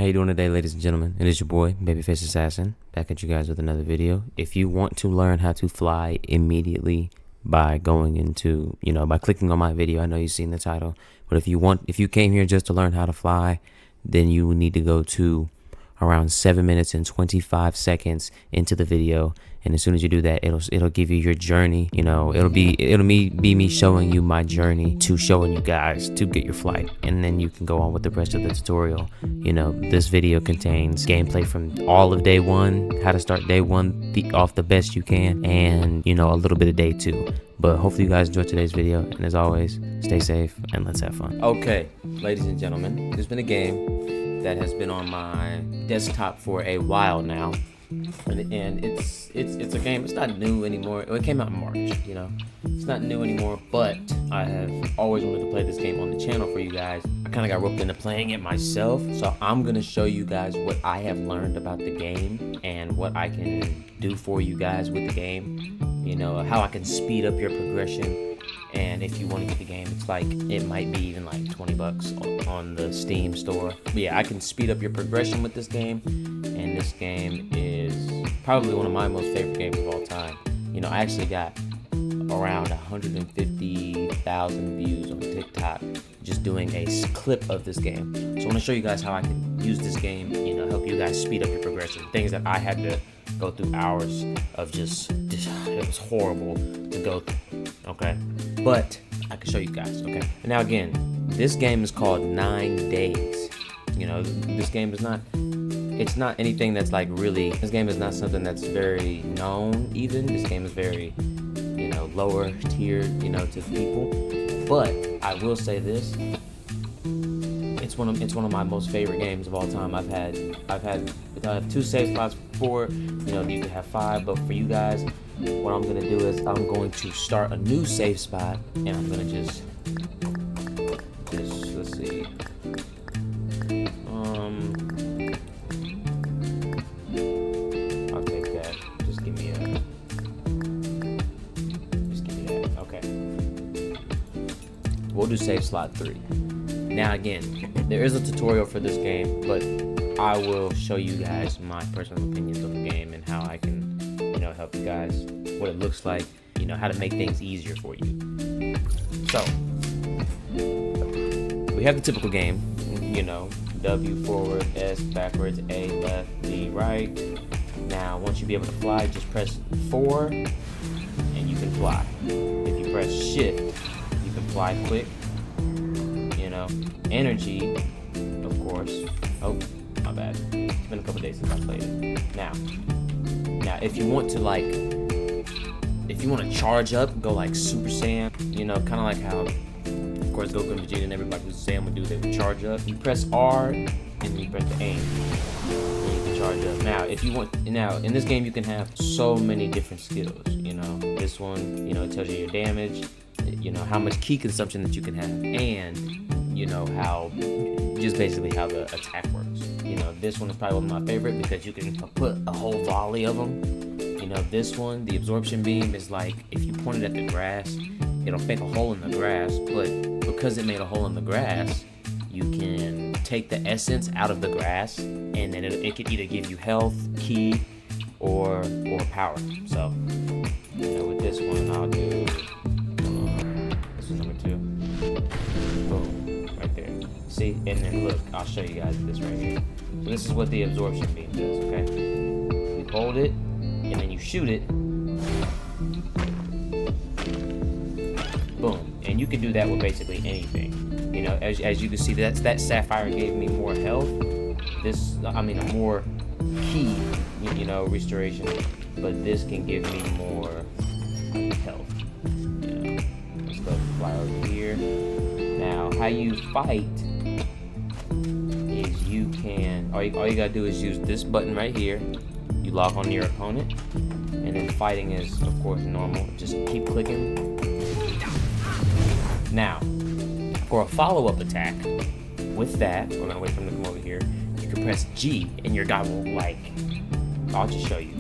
How you doing today, ladies and gentlemen? It is your boy, Babyface Assassin, back at you guys with another video. If you want to learn how to fly immediately by going into, by clicking on my video, I know you've seen the title, but if you came here just to learn how to fly, then you need to go to around 7 minutes and 25 seconds into the video, and as soon as you do that, it'll give you your journey. It'll be me showing you my journey to showing you guys to get your flight, and then you can go on with the rest of the tutorial. This video contains gameplay from all of day one, how to start day one off the best you can, and a little bit of day two. But hopefully you guys enjoyed today's video, and as always, stay safe and let's have fun. Okay, ladies and gentlemen, there's been a game that has been on my desktop for a while now, and it's a game. It's not new anymore. It came out in March. It's not new anymore, but I have always wanted to play this game on the channel for you guys. I kind of got roped into playing it myself, so I'm gonna show you guys what I have learned about the game and what I can do for you guys with the game. How I can speed up your progression. And if you want to get the game, it might be even like $20 on the Steam store. But yeah, I can speed up your progression with this game, and this game is probably one of my most favorite games of all time. I actually got around 150,000 views on TikTok just doing a clip of this game. So I want to show you guys how I can use this game, help you guys speed up your progression. Things that I had to go through hours of just it was horrible to go through, okay? But I can show you guys, okay? And now again, this game is called 9 Days. This game is not, it's not anything that's this game is not something that's very known even. This game is very, lower tiered, to people. But I will say this, it's one of my most favorite games of all time. I've had 2 save spots before, you could have 5, but for you guys, what I'm gonna do is I'm going to start a new save spot, and I'm gonna just let's see. I'll take that. Just give me that. Okay. We'll do save slot 3. Now again, there is a tutorial for this game, but I will show you guys my personal opinions on the game and how I can, help you guys, what it looks like, how to make things easier for you. So, we have the typical game, W forward, S backwards, A left, D right. Now, once you be able to fly, just press 4 and you can fly. If you press shift, you can fly quick. Energy, of course. Oh, my bad. It's been a couple days since I played it. Now, if you want to charge up, go like Super Saiyan, kind of like how, of course, Goku and Vegeta and everybody who's Saiyan would do. They would charge up. You press R and you press the aim, and you can charge up. Now, if you want, in this game you can have so many different skills. This one, it tells you your damage, how much ki consumption that you can have, and how basically how the attack works. This one is probably one of my favorite because you can put a whole volley of them. This one, the absorption beam, is like if you point it at the grass, it'll make a hole in the grass, but because it made a hole in the grass, you can take the essence out of the grass, and then it can either give you health, ki, or power. So, with this one, I'll do, this is number 2. Boom, right there. See, and then look, I'll show you guys this right here. So this is what the absorption beam does, okay? You hold it, and then you shoot it. Boom. And you can do that with basically anything. As you can see, that sapphire gave me more health. More ki, restoration. But this can give me more health. Let's go fly over here. Now, how you fight is you can, all you gotta do is use this button right here. You lock on your opponent, and then fighting is, of course, normal. Just keep clicking. Now, for a follow-up attack, with that, we're gonna wait for him to come over here. You can press G, and your guy will I'll just show you.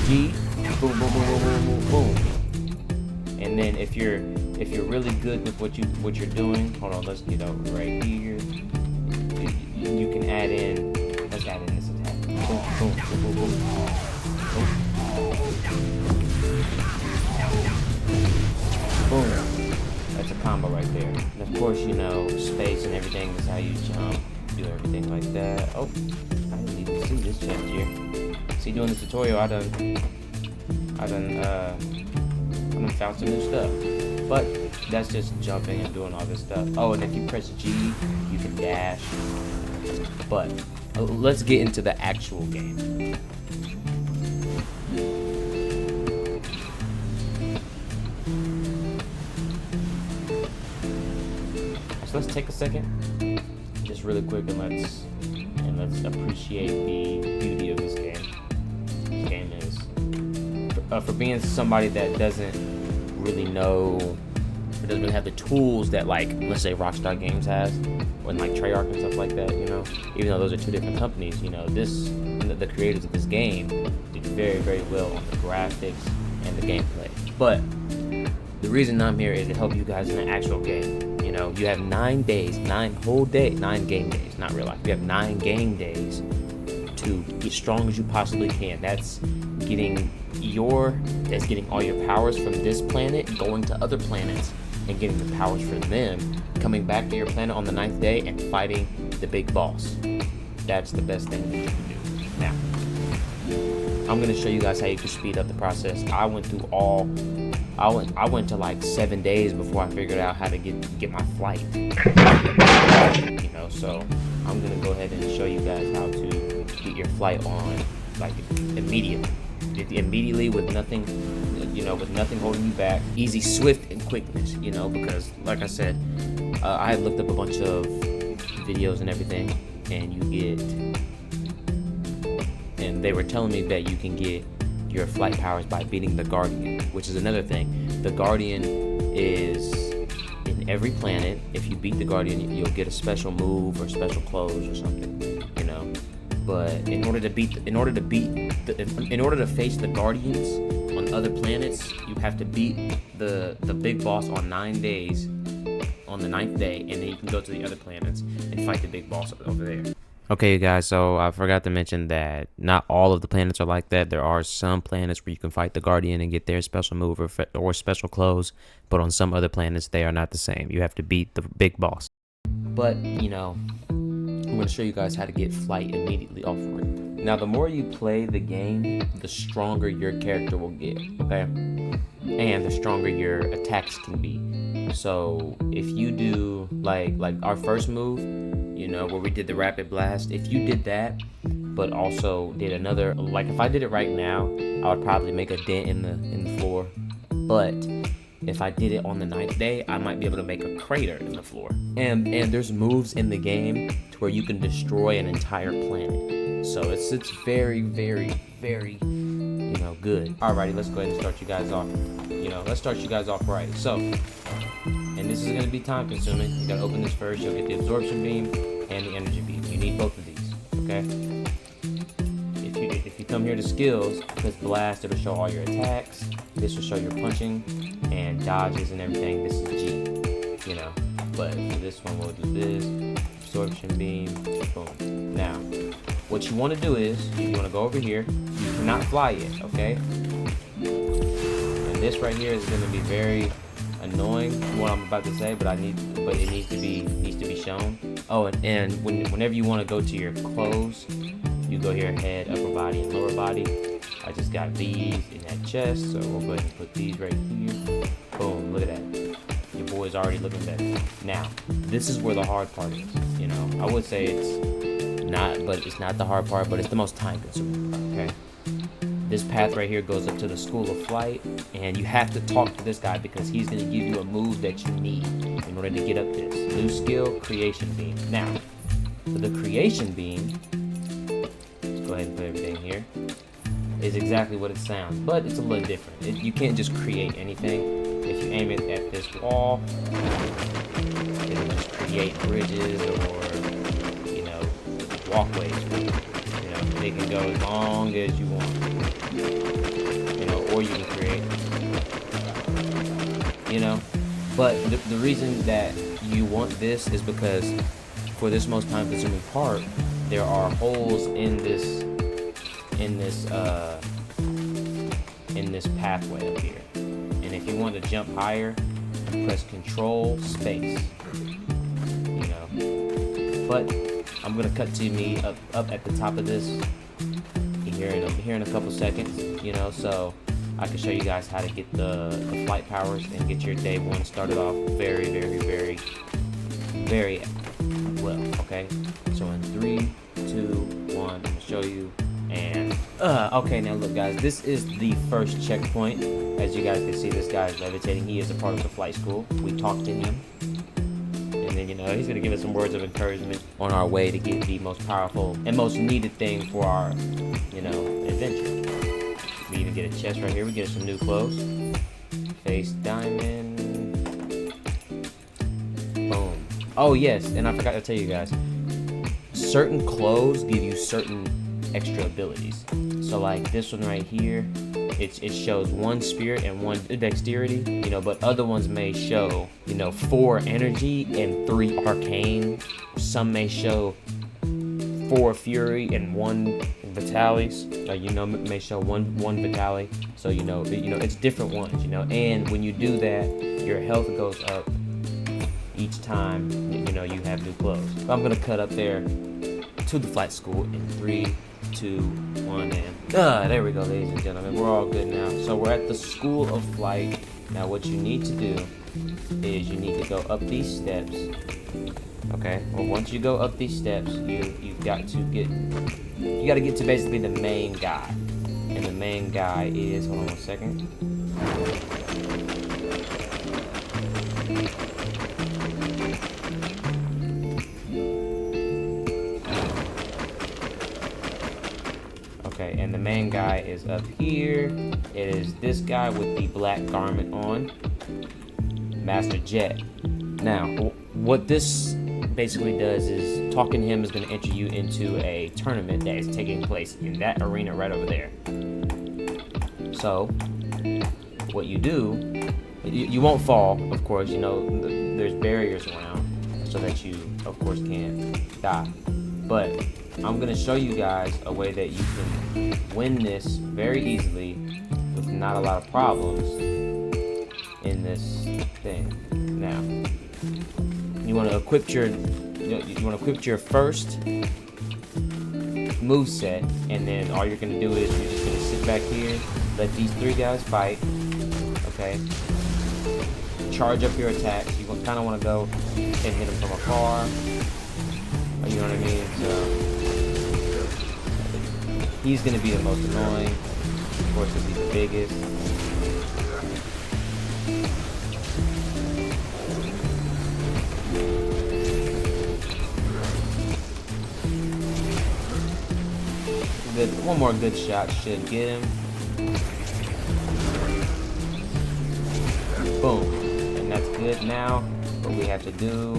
G, boom, boom, boom, boom, boom, boom, boom. And then if you're really good with what you're doing, hold on, let's get over right here. how you jump, do everything like that. Oh, I didn't even see this chest here. See, doing the tutorial, I done found some new stuff. But that's just jumping and doing all this stuff. Oh, and if you press G, you can dash. But let's get into the actual game. So let's take a second, just really quick, and let's appreciate the beauty of this game. This game is for being somebody that doesn't really know, or doesn't really have the tools that, like, let's say Rockstar Games has, or like Treyarch and stuff like that. You know, even though those are two different companies, you know, the creators of this game did very, very well on the graphics and the gameplay. But the reason I'm here is to help you guys in the actual game. You know, you have 9 days, 9 whole days, 9 game days, not real life. You have 9 game days to get as strong as you possibly can. That's getting all your powers from this planet, going to other planets, and getting the powers from them, coming back to your planet on the 9th day and fighting the big boss. That's the best thing that you can do. Now, I'm gonna show you guys how you can speed up the process. I went to like 7 days before I figured out how to get my flight. You know, so I'm gonna go ahead and show you guys how to get your flight on, like, immediately with nothing, you know, with nothing holding you back. Easy, swift, and quickness. You know, because like I said, I had looked up a bunch of videos and everything, and they were telling me that you can get your flight powers by beating the Guardian, which is another thing. The Guardian is in every planet. If you beat the Guardian, you'll get a special move or special clothes or something, you know. But in order to face the Guardians on other planets, you have to beat the big boss on 9 days, on the 9th day, and then you can go to the other planets and fight the big boss over there. Okay, you guys, so I forgot to mention that not all of the planets are like that. There are some planets where you can fight the Guardian and get their special move or special clothes, but on some other planets, they are not the same. You have to beat the big boss. But, you know, I'm going to show you guys how to get flight immediately off of it. Now, the more you play the game, the stronger your character will get, okay? And the stronger your attacks can be. So, if you do, like our first move, you know, where we did the rapid blast, if you did that, but also did another, like if I did it right now, I would probably make a dent in the floor. But if I did it on the 9th day, I might be able to make a crater in the floor. And there's moves in the game to where you can destroy an entire planet. So it's very, very, very, you know, good. Alrighty, let's go ahead and start you guys off. You know, let's start you guys off right. So, and this is going to be time consuming. You got to open this first. You'll get the absorption beam and the energy beam. You need both of these, okay? If you come here to skills, press blast, it'll show all your attacks. This will show your punching and dodges and everything. This is G, you know. But for this one, we'll do this. Absorption beam, boom. Now, what you want to do is, you want to go over here. You cannot fly yet, okay? And this right here is going to be very annoying, what I'm about to say, but it needs to be shown. Oh, and whenever you want to go to your clothes, you go here, head, upper body, and lower body. I just got these in that chest, so we'll go ahead and put these right here. Boom, look at that. Your boy's already looking better. Now, this is where the hard part is. You know, I would say it's not the hard part, but it's the most time consuming part, okay? This path right here goes up to the School of Flight, and you have to talk to this guy because he's going to give you a move that you need in order to get up this. New skill, Creation Beam. Now, for the Creation Beam, let's go ahead and put everything here, is exactly what it sounds, but it's a little different. You can't just create anything. If you aim it at this wall, it'll just create bridges or, you know, walkways for you. You know, they can go as long as you want. You know, or you can create, you know, but the reason that you want this is because for this most time consuming part, there are holes in this pathway up here, and if you want to jump higher, press Control Space, you know, But I'm gonna cut to me up at the top of this here in a couple seconds, you know, so I can show you guys how to get the flight powers and get your day one started off very well. Okay, so in 3, 2, 1, I'm gonna show you. And okay, now look guys, this is the first checkpoint. As you guys can see, this guy is levitating. He is a part of the flight school. We talked to him, and then, you know, he's gonna give us some words of encouragement on our way to get the most powerful and most needed thing for our, you know, adventure. We even get a chest right here. We get some new clothes. Face diamond. Boom. Oh yes, and I forgot to tell you guys, certain clothes give you certain extra abilities. So like this one right here, it shows 1 spirit and 1 dexterity, you know, but other ones may show, you know, 4 energy and 3 arcane. Some may show 4 fury and 1 vitalities, you know, may show one vitali. So you know it's different ones, you know, and when you do that, your health goes up each time, you know, you have new clothes. So I'm gonna cut up there to the flight school in 3, 2, 1, and there we go, ladies and gentlemen. We're all good now. So we're at the School of Flight. Now what you need to do is you need to go up these steps. Okay, well, once you go up these steps, you've got to get to basically the main guy. And the main guy is, hold on 1 second. Okay, and the main guy is up here. It is this guy with the black garment on, Master Jet. Now, what this basically does is talking to him is going to enter you into a tournament that is taking place in that arena right over there. So, what you do, you won't fall, of course. You know, there's barriers around so that you, of course, can't die. But I'm going to show you guys a way that you can win this very easily with not a lot of problems in this thing. Now, you want to equip your first move set, and then all you're going to do is you're just going to sit back here, let these 3 guys fight. Okay, charge up your attacks. You kind of want to go and hit them from afar. You know what I mean? So he's going to be the most annoying. Of course, he'll be the biggest. One more good shot should get him. Boom. And that's good. Now, what we have to do,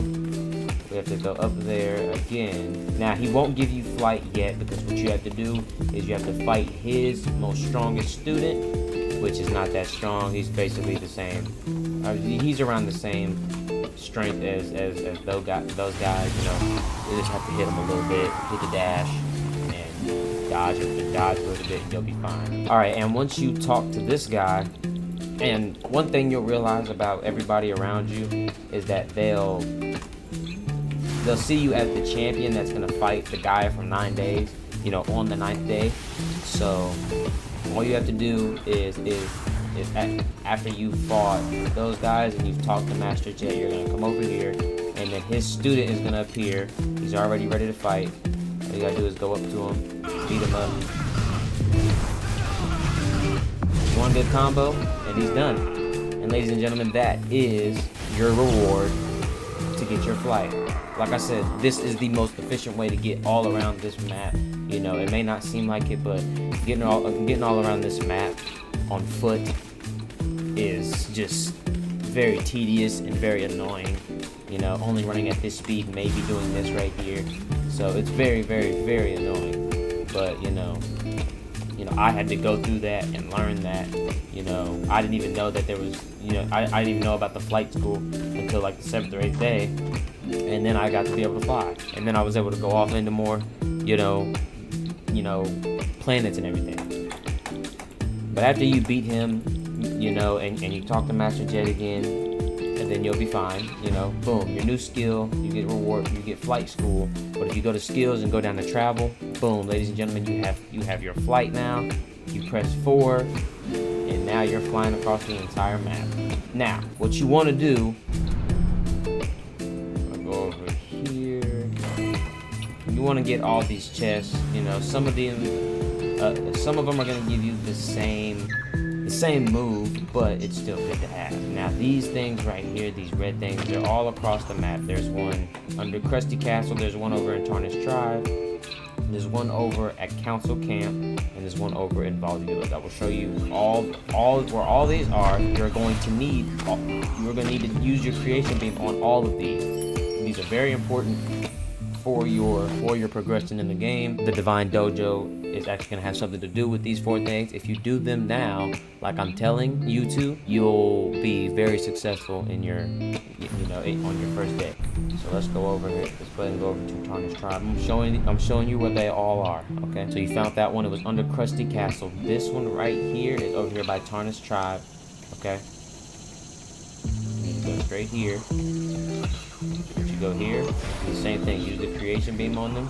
we have to go up there again. Now, he won't give you flight yet, because what you have to do is you have to fight his most strongest student, which is not that strong. He's basically the same. He's around the same strength as those guys. You know, you just have to hit him a little bit, hit the dash, and dodge a little bit, and you'll be fine. All right, and once you talk to this guy, and one thing you'll realize about everybody around you is that they'll see you as the champion that's gonna fight the guy from 9 days, you know, on the 9th day. So all you have to do is after you fought those guys and you've talked to Master Jet, you're gonna come over here, and then his student is gonna appear. He's already ready to fight. All you gotta do is go up to him, beat him up. One good combo, and he's done. And ladies and gentlemen, that is your reward to get your flight. Like I said, this is the most efficient way to get all around this map. You know, it may not seem like it, but getting all around this map on foot is just very tedious and very annoying. You know, only running at this speed, maybe doing this right here. So it's very, very, very annoying. But you know, I had to go through that and learn that. You know, I didn't even know that there was, you know, I didn't even know about the flight school until like the 7th or 8th day. And then I got to be able to fly. And then I was able to go off into more, you know, planets and everything. But after you beat him, you know, and you talk to Master Jet again, and then you'll be fine. You know, boom, your new skill, you get reward, you get flight school. But if you go to skills and go down to travel, boom, ladies and gentlemen, you have your flight now. You press 4, and now you're flying across the entire map. Now, what you want to do, I'll go over here. You want to get all these chests. You know, some of them are going to give you the same move, but it's still good to have. Now, these things right here, these red things, they're all across the map. There's one under Krusty Castle. There's one over in Tarnished Tribe. There's one over at Council Camp, and there's one over in Volley Village. I will show you all where all these are. You're going to need to use your creation beam on all of these. These are very important for your progression in the game. The Divine Dojo is actually going to have something to do with these 4 things. If you do them now, like I'm telling you to, you'll be very successful in your, on your first day. So let's go over here. Let's go ahead and go over to Tarnished Tribe. I'm showing you where they all are. Okay. So you found that one. It was under Krusty Castle. This one right here is over here by Tarnished Tribe. Okay. You go straight here. If you go here, the same thing. Use the creation beam on them.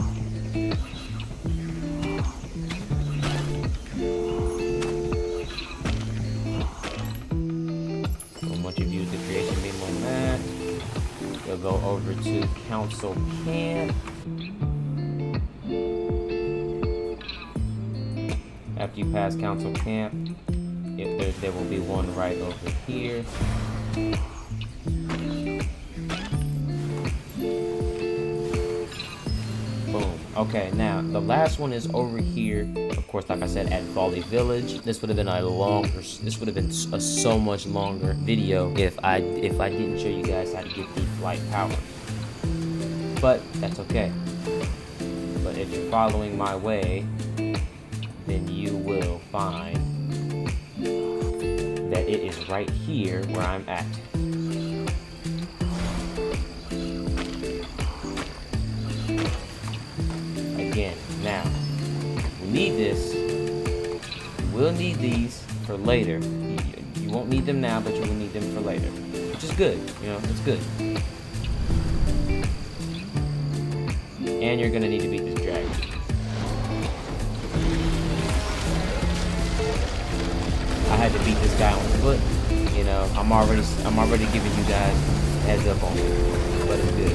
Once you've used the creation beam on that, you'll go over to Council Camp. After you pass Council Camp, there will be one right over here. Boom. Okay, now the last one is over here. Of course, like I said, at Volley Village. This would have been a so much longer video if I didn't show you guys how to get the flight powers. But that's okay. But if you're following my way, then you will find that it is right here where I'm at. Again, now, we need this. We'll need these for later. You won't need them now, but you will need them for later. Which is good, it's good. And you're gonna need to beat this dragon. I had to beat this guy on foot. I'm already giving you guys a heads up on it, but it's good.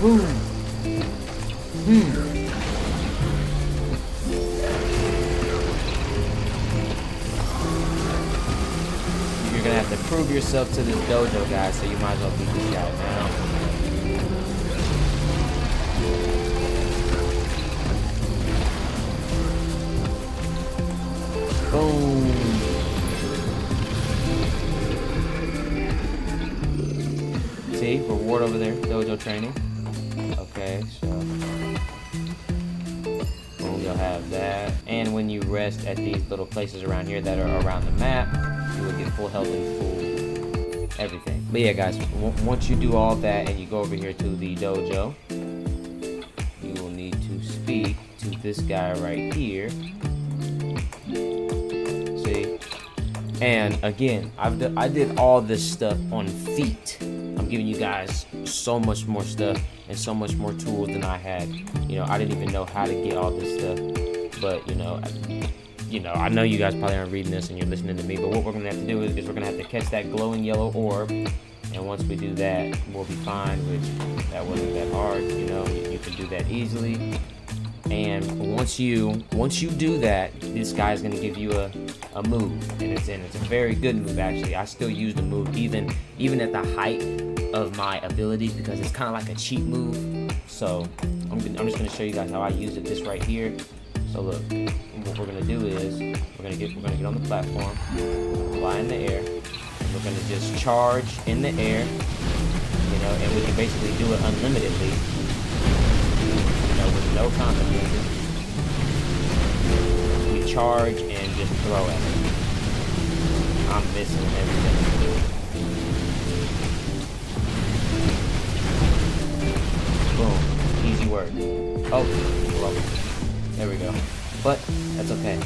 Boom. You're gonna have to prove yourself to this dojo, guys, so you might as well beat this guy now. Boom. See, reward over there, dojo training. Okay, so boom, you'll have that. And when you rest at these little places around here that are around the map, you will get full health and full everything. But yeah, guys, once you do all that and you go over here to the dojo, you will need to speak to this guy right here. See? And again, I did all this stuff on feet. I'm giving you guys so much more stuff and so much more tools than I had. I didn't even know how to get all this stuff. But I know you guys probably aren't reading this and you're listening to me. But what we're gonna have to do is we're gonna have to catch that glowing yellow orb. And once we do that, we'll be fine. Which that wasn't that hard. You can do that easily. And once you do that, this guy's gonna give you a move, and it's a very good move actually. I still use the move even at the height of my ability because it's kind of like a cheat move. So I'm just gonna show you guys how I use it. This right here. So look, what we're gonna do is we're gonna get on the platform, fly in the air, and we're gonna just charge in the air, and we can basically do it unlimitedly. With no consequences. We charge and just throw at it. I'm missing everything. Boom. Easy work. Oh, well, there we go. But that's okay.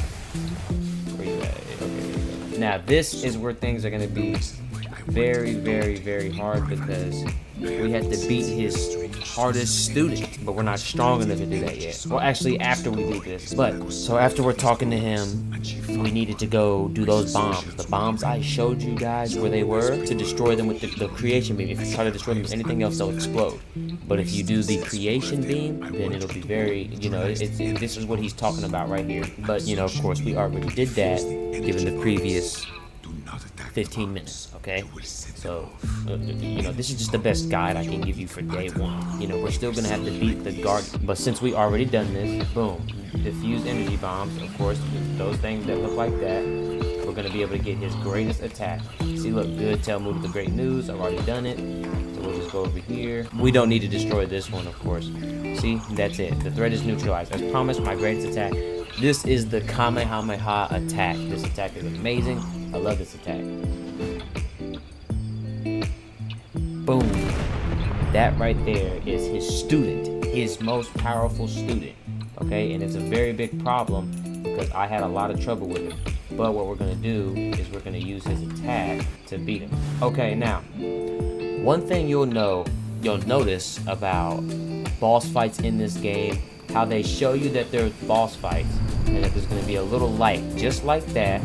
Now this is where things are going to be very, very, very hard, because we have to beat his hardest student, but we're not strong enough to do that yet. Well, actually, after we do this. But so after we're talking to him, we needed to go do those bombs. The bombs I showed you guys where they were, to destroy them with the creation beam. If you try to destroy them with anything else, they'll explode. But if you do the creation beam, then it'll be very, this is what he's talking about right here. But, of course, we already did that given the previous 15 minutes, okay? So, this is just the best guide I can give you for day one. We're still gonna have to beat the guard, but since we already done this, boom, diffuse energy bombs, of course, those things that look like that, we're gonna be able to get his greatest attack. See, look, good, tell Muda the great news, I've already done it. So we'll just go over here. We don't need to destroy this one, of course. See, that's it. The threat is neutralized. As promised, my greatest attack. This is the Kamehameha attack. This attack is amazing. I love this attack. Boom. That right there is his student, his most powerful student. Okay, and it's a very big problem because I had a lot of trouble with him. But what we're gonna do is we're gonna use his attack to beat him. Okay, now, one thing you'll notice about boss fights in this game, how they show you that there's boss fights and that there's gonna be a little light, just like that,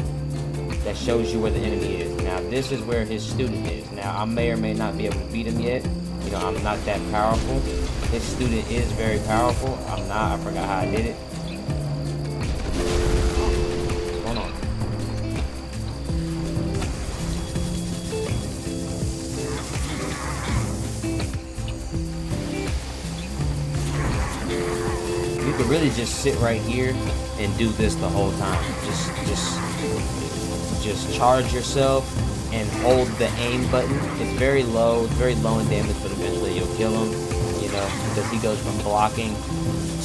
that shows you where the enemy is. Now this is where his student is. Now I may or may not be able to beat him yet. I'm not that powerful. His student is very powerful. I'm not. I forgot how I did it. What's going on? You could really just sit right here and do this the whole time. Just charge yourself and hold the aim button. It's very low in damage, but eventually you'll kill him, because he goes from blocking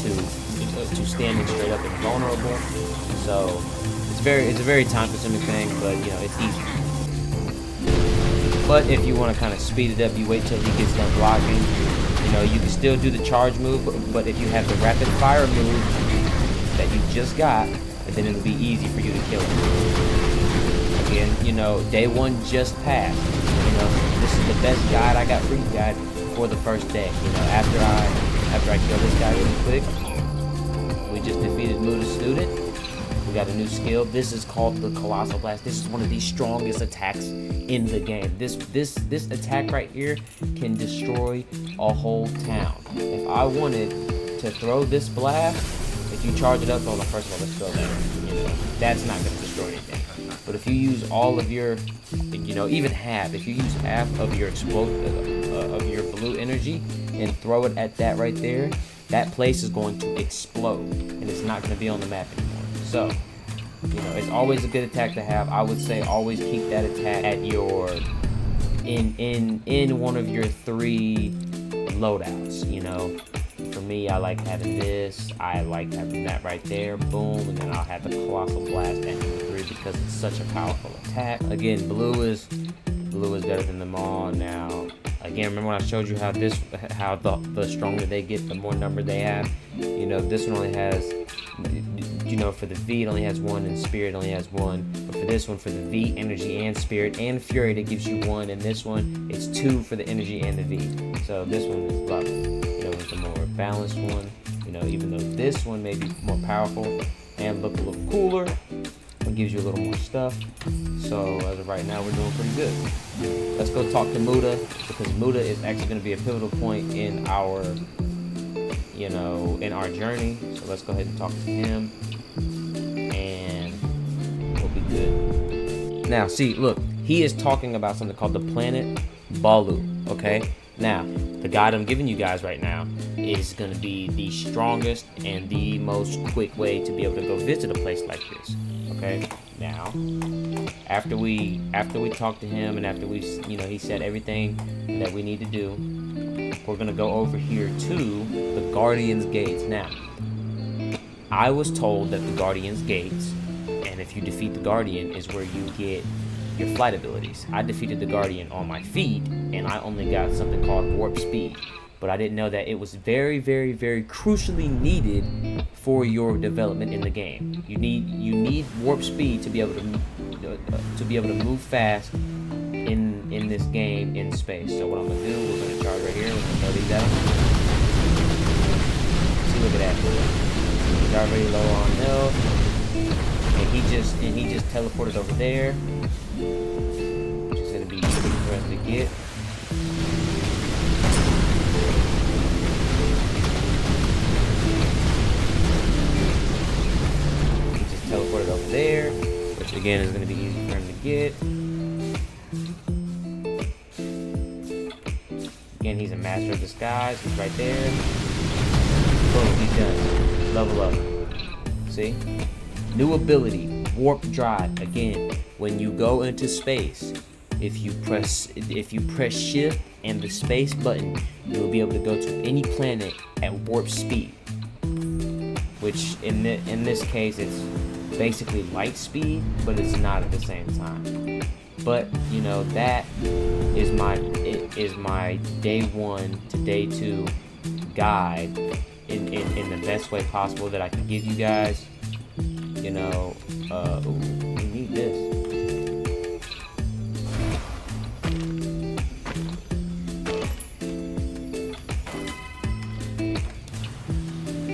to standing straight up and vulnerable. So it's a very time consuming thing, but it's easy. But if you want to kind of speed it up, you wait till he gets done blocking. You can still do the charge move, but if you have the rapid fire move that you just got, then it'll be easy for you to kill him. Again, day one just passed. This is the best guide I got for you guys for the first day. After I kill this guy really quick, we just defeated Muda's student. We got a new skill. This is called the Colossal Blast. This is one of the strongest attacks in the game. This attack right here can destroy a whole town. If I wanted to throw this blast, if you charge it up, hold on, first of all, let's throw that. That's not going to destroy anything. But if you use all of your, even half, if you use half of your of your blue energy and throw it at that right there, that place is going to explode and it's not going to be on the map anymore. So, it's always a good attack to have. I would say always keep that attack at your in one of your 3 loadouts. For me, I like having this. I like having that right there. Boom, and then I'll have the Colossal Blast at number 3 because it's such a powerful attack. Again, blue is better than them all. Now, again, remember when I showed you how the stronger they get, the more number they have. This one only has, for the V it only has 1 and Spirit only has 1. But for this one, for the V, Energy and Spirit and Fury, that gives you 1. And this one, it's 2 for the Energy and the V. So this one is a lot, it's a more balanced one. Even though this one may be more powerful and look a little cooler, it gives you a little more stuff. So as of right now, we're doing pretty good. Let's go talk to Muda, because Muda is actually going to be a pivotal point in our in our journey. So let's go ahead and talk to him and we'll be good. Now see, look, he is talking about something called the planet Balu. Okay, now the guide I'm giving you guys right now is going to be the strongest and the most quick way to be able to go visit a place like this. Okay, now after we talk to him and after we he said everything that we need to do, we're gonna go over here to the Guardian's Gates. Now, I was told that the Guardian's Gates, and if you defeat the Guardian, is where you get your flight abilities. I defeated the Guardian on my feet, and I only got something called warp speed. But I didn't know that it was very, very, very crucially needed for your development in the game. You need warp speed to be able to to be able to move fast in this game in space. So what I'm gonna do, we're gonna charge right here. We're gonna throw these out. See, look at that. He's already low on health, and he just teleported over there, which is gonna be easy for us to get. He just teleported over there, which again is gonna be easy for him to get. Again, he's a master of disguise. He's right there. Boom, he's done. Level up. See? New ability, warp drive. Again, when you go into space, if you press shift and the space button, you'll be able to go to any planet at warp speed. Which in this case, it's basically light speed, but it's not at the same time. But you know, that is my day 1 to day 2 guide in the best way possible that I can give you guys. You know, ooh, we need this.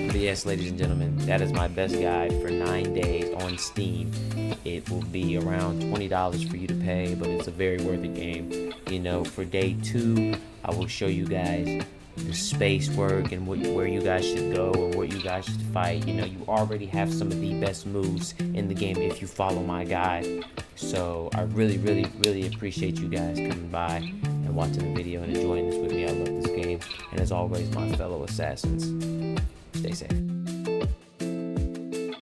But yes, ladies and gentlemen, that is my best guide for 9 days on Steam. It will be around $20 for you to pay, but it's a very worth it game. You know, for day 2, I will show you guys the space work and where you guys should go and what you guys should fight. You know, you already have some of the best moves in the game if you follow my guide. So I really, really, really appreciate you guys coming by and watching the video and enjoying this with me. I love this game. And as always, my fellow assassins, stay safe.